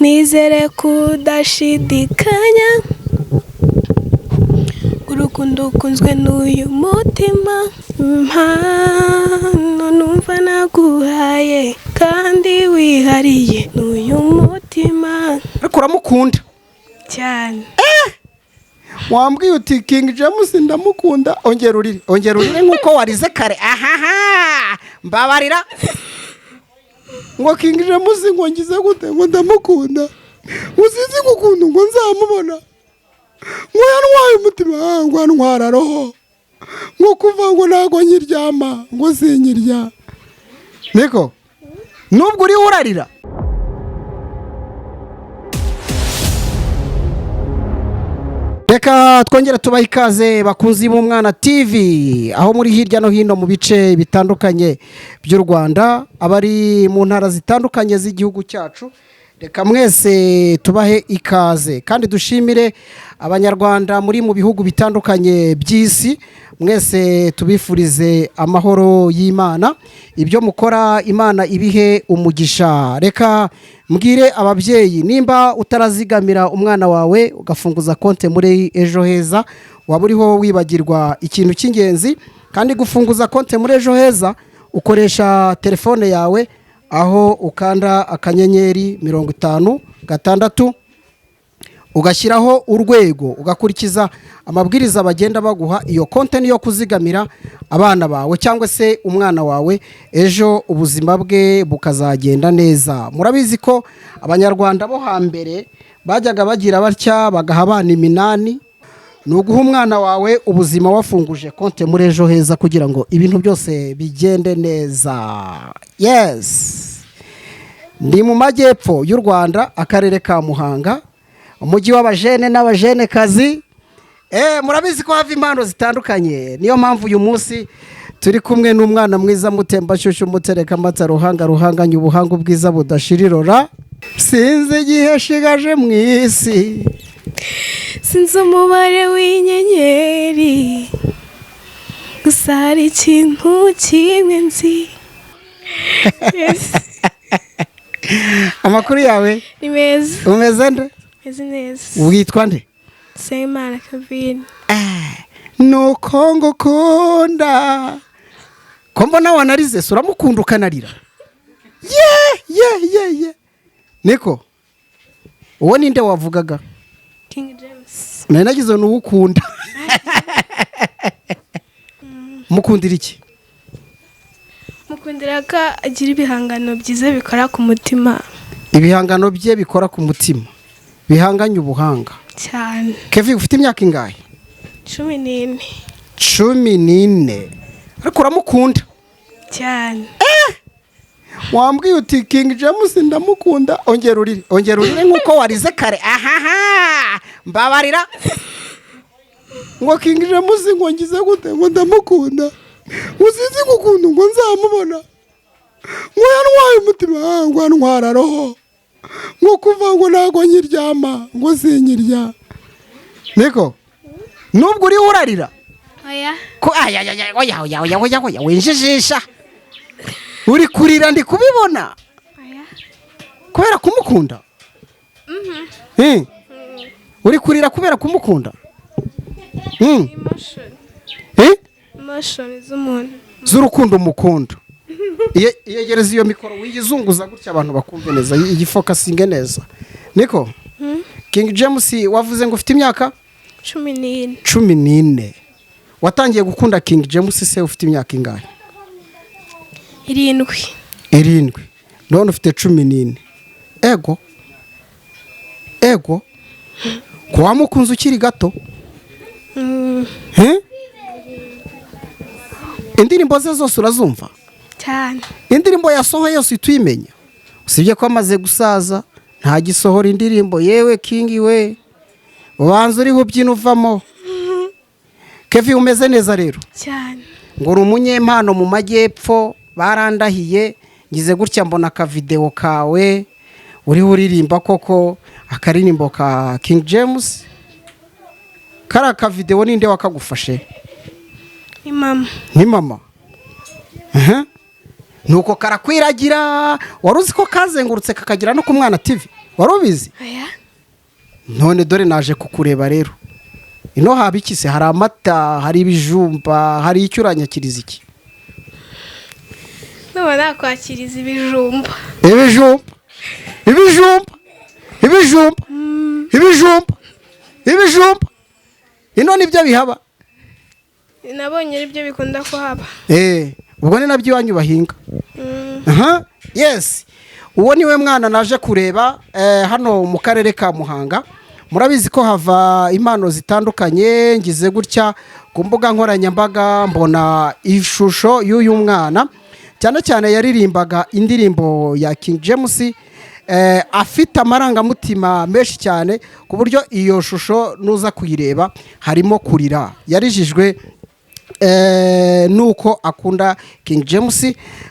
Nizere kudashidikanya urukundo ukunzwe n'uyu mutima impano numva naguhaye kandi wihariye n'uyu mutima ariko uramukunda cyane. wambwiye uti King James ndamukunda ongera urire nkuko warize kare ahaha mbabarira ngo King James ngo ngize gute ngo ndamukunda uzizi gukunda ngo nzamubona ngo yantwaye umutima ngo yantwara roho ngo kuva ngo nago nyiryama ngo sinyirya niko nubwo uri urarira. Reka twongera tubaha ikaze bakunzi b'Umwana TV aho muri hirya no hino mu bice bitandukanye by'u Rwanda abari mu ntara zitandukanye z'igihugu cyacu. Reka mwese tubahe ikaze kandi dushimire abanyarwanda muri mu bihugu bitandukanye by'isi, mwese tubifurize amahoro y'Imana, ibyo mukora Imana ibihe umugisha. Reka mbwire ababyeyi nimba utarazigamira umwana wawe ugafunguza konte muri ejo heza, waba uriho wibagirwa ikintu cy'ingenzi, kandi gufunguza konte muri ejo heza ukoresha telefone yawe aho ukanda akanyenyeri 56 ugashyiraho urwego ugakurikiza amabwiriza bagenda baguha. Iyo konte niyo kuzigamira abana bawe cyangwa se umwana wawe, ejo ubuzima bwe bukazagenda neza. Murabizi ko abanyarwanda bo hambere bajyaga bagira batya bagaha abana iminani. Nuguha umwana wawe ubuzima wafunguje konte muri ejo heza kugira ngo ibintu byose bigende neza. Yes, ndi mu majyepfo y'u Rwanda, akarere ka Muhanga, umujyi w'abajene n'abajene kazi. Murabizi ko hava impano zitandukanye, niyo mpamvu uyu munsi turi kumwe n'umwana mwiza mutemba shushu mutereka amata ruhanganye ubuhanga ubwiza budashirirora. Sinzi igihe shigaje mu isi, Sinzi umubare w'inyenyeri, gusa hari ikintu kimwe nzi. Amakuru yawe Ni meza. umeze nde? Meze neza. Witwa nde? Semana Kavini. Nuko ngukunda ko mbona wanarize uramukunda ukanarira. Yeah. Niko uwo ninde wavugaga? King James. Nari nagize n'uwukunda. Mukundira iki? Mukundira ko agira ibihangano byiza bikora ku mutima. Ibihangano bye bikora ku mutima bihanganye ubuhanga Cyane. Kevin ufite imyaka ingahe? 14. 14. Ariko uramukunda Cyane. wambwiye uti King James ndamukunda ongera urire nkuko warize kare ahaha mbabarira ngo King James ngo ngize gute ngo ndamukunda uzizi gukunda ngo nzamubona ngo yantwaye umutima ngo yantwara roho ngo kuva ngo nago nyiryama ngo sinyirya niko nubwo uri urarira Oya. ko oya winjijisha uri kurira ndi kubibona Oya. kubera kumukunda. Uri kurira kubera kumukunda. Emotion z'umuntu. Z'urukundo mukunda. Yegereza iyo mikoro wiyizunguza gutya abantu bakumve neza, igifokasinge neza. Niko King James wavuze ngo ufite imyaka 14. 14. Watangiye gukunda King James se ufite imyaka ingahe? 7. None ufite 14. Ego ko wamukunze ukiri gato. Indirimbo ze zose urazumva? Cyane. Indirimbo yasohoye yose tuyimenya, usibye ko amaze gusaza nta gisohora indirimbo. Yewe King we ubanza uriho ubyina uvamo. Kevin umeze neza rero Cyane. ngo uri umunyempano mu majyepfo, barandahiye ngize gutya mbona ka video kawe uriho uririmba koko akaririmbo ka King James. Kara ka video ninde wakagufashe? Ni mama. Ni mama. Nuko karakwiragira, waruzi ko kazengurutse kakagira no ku Mwana TV. wari ubizi aya none dore naje kukureba rero ino haba iki se hari amata hari ibijumba hari icyo uranyakiriza iki nuba nakwakiriza ibijumba ibijumba ibijumba ibijumba ibijumba ibijumba ino nibyo bihaba nabonye ari byo bikunda kuhaba ubwo ni nabyo iwanyu bahinga aha yes uwo niwe mwana naje kureba hano mu karere ka Muhanga murabizi ko hava impano zitandukanye ngize gutya ku mbuga nkoranyambaga mbona ishusho y'uyu mwana cyane cyane yaririmbaga indirimbo ya King James afite amarangamutima menshi cyane ku buryo iyo shusho nuza kuyireba harimo kurira yarijijwe nuko akunda King James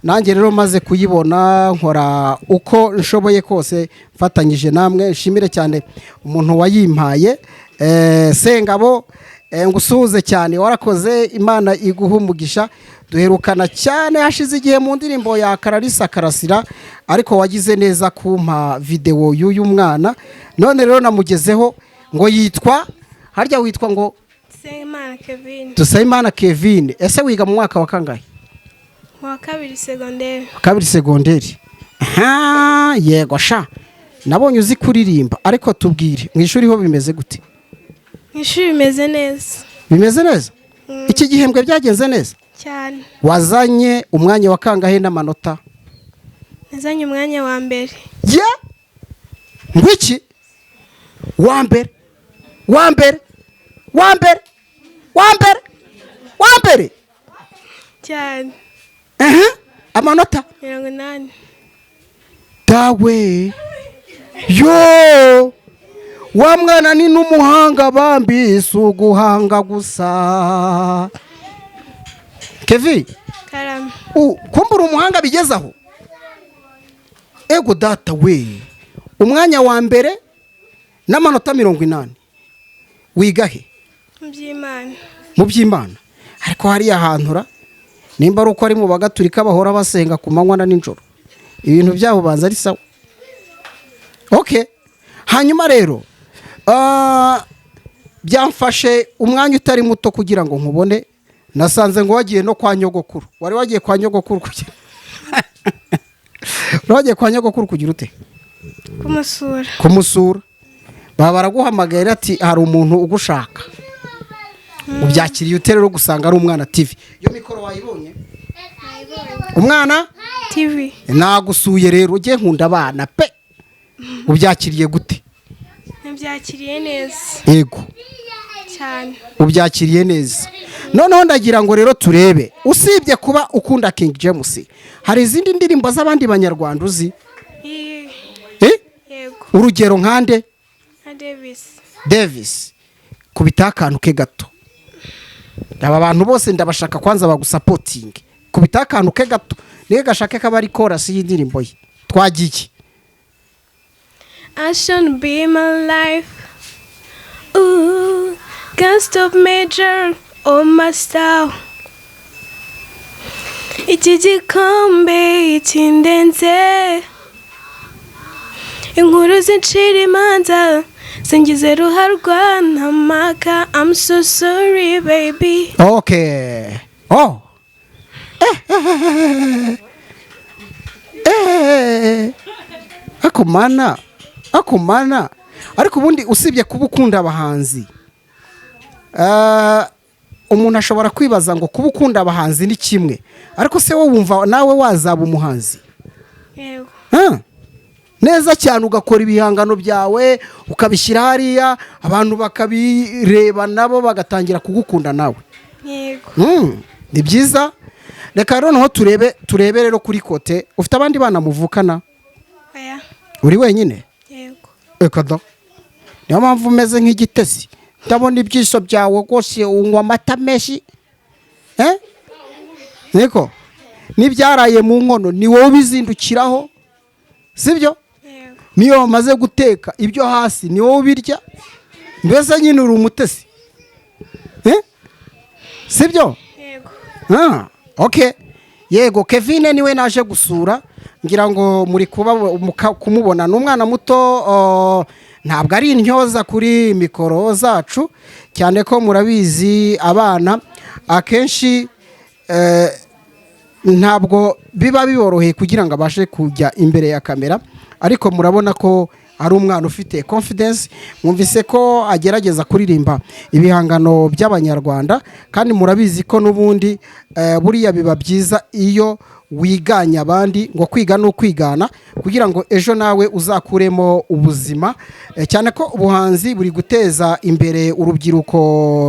nanjye rero maze kuyibona nkora uko nshoboye kose mfatanyije namwe nshimire cyane umuntu wayimpaye Sengabo ngusuhuze cyane warakoze Imana iguha umugisha duherukana cyane hashize igihe mu ndirimbo ya Kararisa Karasira ariko wagize neza kumpa video y'uyu mwana none rero namugezeho ngo yitwa harya witwa ngo Dusayimana Kevin ese wiga mu mwaka wa kangahe wa kabiri segonderi yego sha nabonye uzi kuririmba ariko tubwire mu ishuri ho bimeze gute mu ishuri bimeze neza iki gihembwe byagenze neza cyane wazanye umwanya wa kangahe n'amanota nazanye umwanya wa mbere ngwiki wa mbere cyane amanota 80 dawe yo wa mwana ni n'umuhanga bambi suguhanga gusa Kevin karame kumbura umuhanga bigezaho ego data we umwanya wa mbere n'amanota 80 wigahe mu by'Imana ariko hari ahantura nimba ari uko ari mu bagaturika bahora basenga ku manywa na nijoro ibintu byabo banza ari sawa hanyuma rero byamfashe umwanya utari muto kugira ngo nkubone nasanze ngo wagiye no kwa nyogokuru wari wagiye kwa nyogokuru kugira ute kumusura baba baraguhamagaye ati hari umuntu ugushaka ubyakiriye ute rero gusanga ari Umwana TV iyo mikoro wayibonye Umwana TV nagusuye rero ugiye nkunda abana pe ubyakiriye gute nabyakiriye neza yego cyane ubyakiriye neza noneho ndagira ngo rero turebe usibye kuba ukunda King James hari izindi ndirimbo z'abandi banyarwanda uzi yego urugero nkande Davis kubita akantu ke gato aba bantu bose ndabashaka kwanza bagusapoting kubita akantu ke gato niwe gashake kabari chorus y'indirimbo ye twagiye I should be my life ooh can't stop major on my style iki gikombe ikindenze inkuru zincira imanza singize ruharwa ntamaka I'm so sorry baby akumana ariko ubundi usibye kuba ukunda abahanzi umuntu ashobora kwibaza ngo kuba ukunda abahanzi ni kimwe ariko se wowe wumva nawe wazaba umuhanzi yego neza cyane ugakora ibihangano byawe ukabishyira hariya abantu bakabireba nabo bagatangira kugukunda nawe yego ni byiza reka noneho turebe rero kuri kote ufite abandi bana muvukana uri wenyine yego reka da niyo mpamvu umeze nk'igitesi ndabona ibyiso byawe rwose unywa amata menshi niko n'ibyaraye mu nkono ni wowe ubizindukiraho sibyo niyo wamaze guteka ibyo hasi ni wowe ubirya mbese nyine uri umutesi sibyo yego yego Kevin niwe naje gusura ngira ngo muri kumubona ni umwana muto ntabwo ari intyoza kuri mikoro zacu cyane ko murabizi abana akenshi ntabwo biba biboroheye kugira ngo abashe kujya imbere ya kamera, ariko murabona ko ari umwana ufite confidence. Mwumvise ko agerageza kuririmba ibihangano by'abanyarwanda, kandi murabizi ko n'ubundi buriya biba byiza iyo wiganya abandi, ngo kwiga no kwigana kugira ngo ejo nawe uzakuremo ubuzima, cyane ko ubuhanzi buri guteza imbere urubyiruko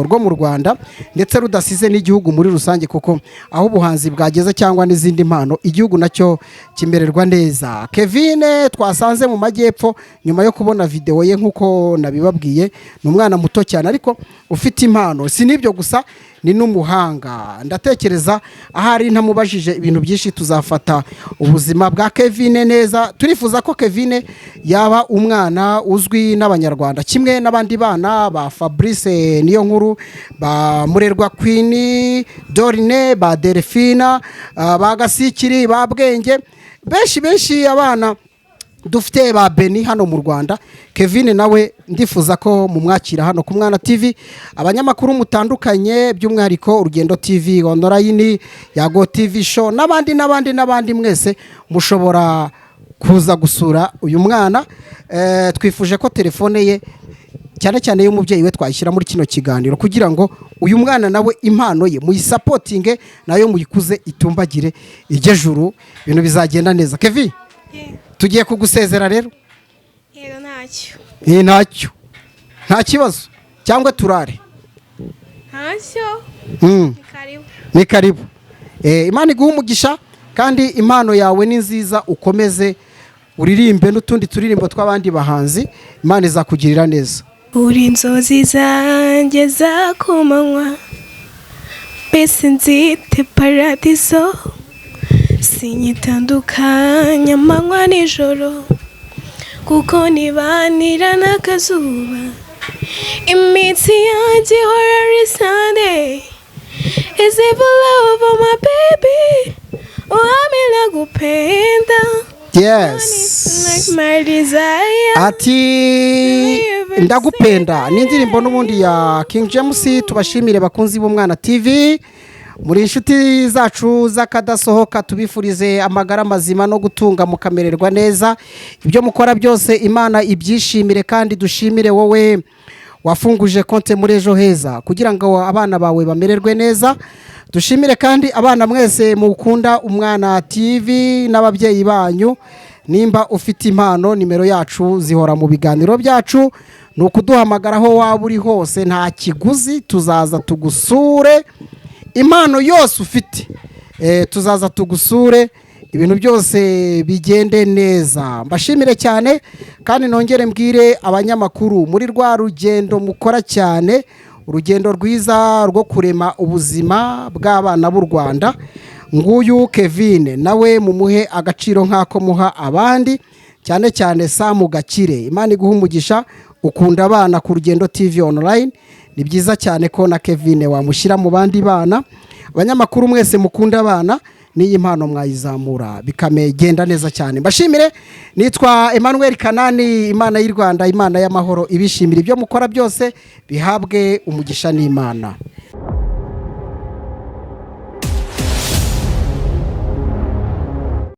rwo mu Rwanda ndetse rudasize n'igihugu muri rusange, kuko aho ubuhanzi bwageze cyangwa n'izindi mpano igihugu nacyo kimererwa neza. Kevin twasanze mu majyepfo nyuma yo kubona video ye nkuko nabibabwiye, ni umwana muto cyane ariko ufite impano. Si nibyo gusa, ni n'umuhanga. Ndatekereza ahari ntamubajije ibintu byinshi tuzafata ubuzima bwa Kevin neza. Turifuza ko Kevin yaba umwana uzwi n'abanyarwanda kimwe n'abandi bana ba Fabrice niyo nkuru, ba Murerwa Queen, Dorine, ba Delphine, ba Gasikiri, ba Bwenge, benshi abana dufite ba Beni hano mu Rwanda. Kevin nawe ndifuza ko mumwakira hano ku Mwana TV, abanyamakuru mutandukanye by'umwihariko Urugendo TV online, Yago TV show n'abandi mwese mushobora kuza gusura uyu mwana. Twifuje ko telefone ye cyane y'umubyeyi we twayishyira muri kino kiganiro kugira ngo uyu mwana nawe impano ye muyisapotinge nayo muyikuze itumbagire ijye juru, ibintu bizagenda neza. Kevin, tugiye kugusezera rero. Yego ntacyo. Ntacyo. Nta kibazo cyangwa turare. Ntacyo. Ni karibu. Imana iguha umugisha kandi impano yawe ni nziza, ukomeze uririmbe n'utundi turirimbo tw'abandi bahanzi. Imana izakugirira neza. Uri inzozi zanjye za kumanywa, mbese nzite paradiso, sinyitandukanya amanywa nijoro, kuko nibanira n'akazuba, imitsi yanjye ihora ari Sunday. Is it for love of my baby? Uwami nakupenda. Yes. Like my desire. Ati ndagupenda ni indirimbo n'ubundi ya King Jemus. Tubashimire bakunzi b'Umwana TV, muri inshuti zacu z'akadasohoka, tubifurize amagara mazima no gutunga mukamererwa neza. Ibyo mukora byose Imana ibyishimire, kandi dushimire wowe wafunguje konte muri Ejo Heza kugira ngo abana bawe bamererwe neza. Dushimire kandi abana mwese mukunda Umwana TV n'ababyeyi banyu. Nimba ufite impano, nimero yacu zihora mu biganiro byacu, ni ukuduhamagara aho waba uri hose, nta kiguzi, tuzaza tugusure. Impano yose ufite tuzaza tugusure, ibintu byose bigende neza. Mbashimire cyane kandi nongere mbwire abanyamakuru muri rwa rugendo mukora cyane, urugendo rwiza rwo kurema ubuzima bw'abana b'u Rwanda. Nguyu Kevin nawe mumuhe agaciro nk'ako muha abandi, cyane Samu Gakire. Imana iguha umugisha, ukunda abana ku Rugendo TV online. Ni byiza cyane ko na Kevin wamushyira mu bandi bana. Abanyamakuru mwese mukunda abana, n'iyi mpano mwayizamura bikamegenda neza cyane. Mbashimire. Nitwa Emmanuel Kanani. Imana y'u Rwanda, Imana y'amahoro ibishimira ibyo mukora byose, bihabwe umugisha n'Imana.